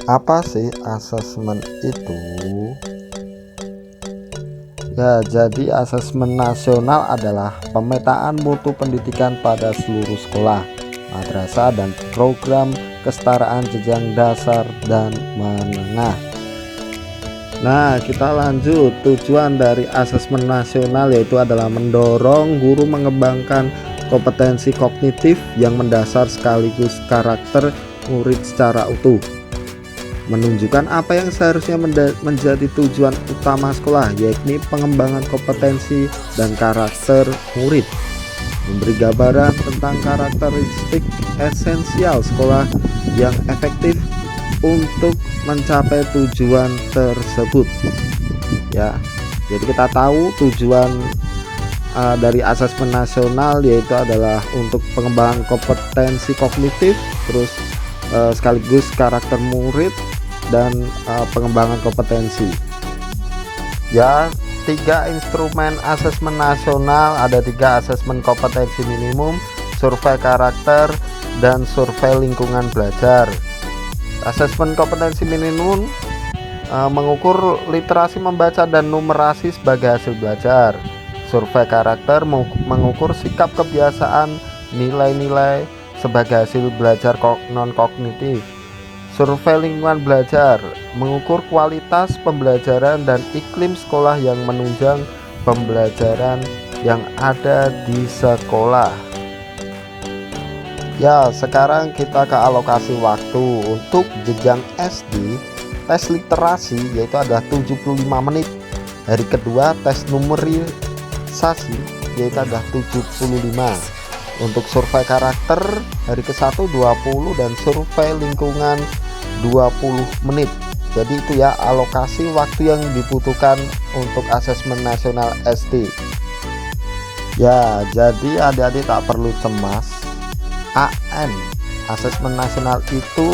Apa sih asesmen itu? Ya, jadi asesmen nasional adalah pemetaan mutu pendidikan pada seluruh sekolah, madrasah, dan program kesetaraan jenjang dasar dan menengah. Nah, kita lanjut. Tujuan dari asesmen nasional yaitu adalah mendorong guru mengembangkan kompetensi kognitif yang mendasar sekaligus karakter murid secara utuh, menunjukkan apa yang seharusnya menjadi tujuan utama sekolah, yakni pengembangan kompetensi dan karakter murid, memberi gambaran tentang karakteristik esensial sekolah yang efektif untuk mencapai tujuan tersebut. Ya, jadi kita tahu tujuan dari asesmen nasional yaitu adalah untuk pengembangan kompetensi kognitif, terus sekaligus karakter murid dan pengembangan kompetensi. Ya, 3 instrumen asesmen nasional, ada 3 asesmen kompetensi minimum, survei karakter, dan survei lingkungan belajar. Asesmen kompetensi minimum mengukur literasi membaca dan numerasi sebagai hasil belajar. Survei karakter mengukur sikap, kebiasaan, nilai-nilai sebagai hasil belajar non kognitif. Survei lingkungan belajar mengukur kualitas pembelajaran dan iklim sekolah yang menunjang pembelajaran yang ada di sekolah. Ya, sekarang kita ke alokasi waktu. Untuk jenjang SD, tes literasi yaitu ada 75 menit. Hari kedua tes numerisasi yaitu ada 75. Untuk survei karakter hari ke-1 20 dan survei lingkungan 20 menit. Jadi itu ya alokasi waktu yang dibutuhkan untuk asesmen nasional SD. Ya, jadi adik-adik tak perlu cemas. AM asesmen nasional itu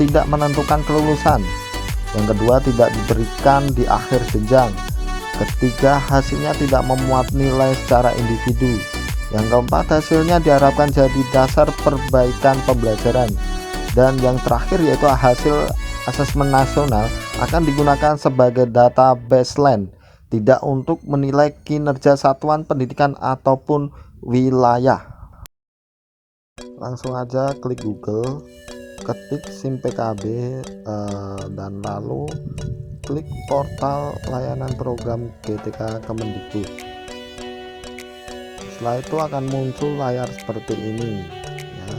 tidak menentukan kelulusan. Yang kedua, tidak diberikan di akhir jenjang. Ketiga, hasilnya tidak memuat nilai secara individu. Yang keempat, hasilnya diharapkan jadi dasar perbaikan pembelajaran. Dan yang terakhir yaitu hasil asesmen nasional akan digunakan sebagai data baseline, tidak untuk menilai kinerja satuan pendidikan ataupun wilayah. Langsung aja klik Google, ketik SIM PKB, dan lalu klik portal layanan program GTK Kemendikbud. Setelah itu akan muncul layar seperti ini ya.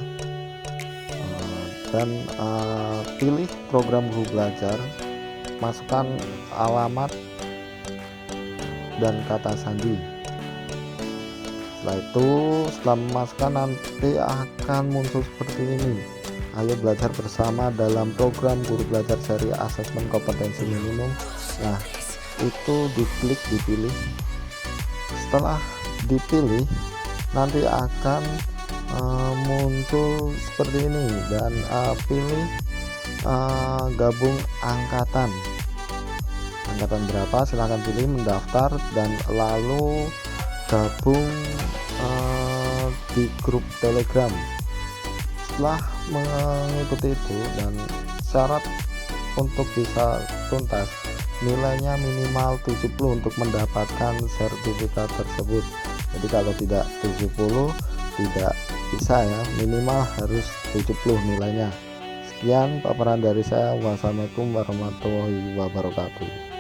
Dan pilih program guru belajar, masukkan alamat dan kata sandi. Setelah itu, setelah memasukkan nanti akan muncul seperti ini. Ayo belajar bersama dalam program guru belajar seri asesmen kompetensi minimum. Nah, itu diklik, dipilih. Setelah dipilih, nanti akan muncul seperti ini dan pilih gabung angkatan berapa, silahkan pilih mendaftar dan lalu gabung di grup Telegram. Setelah mengikuti itu dan syarat untuk bisa tuntas, nilainya minimal 70 untuk mendapatkan sertifikat tersebut. Jadi kalau tidak 70 tidak bisa ya, minimal harus 70 nilainya. Sekian paparan dari saya. Wassalamualaikum warahmatullahi wabarakatuh.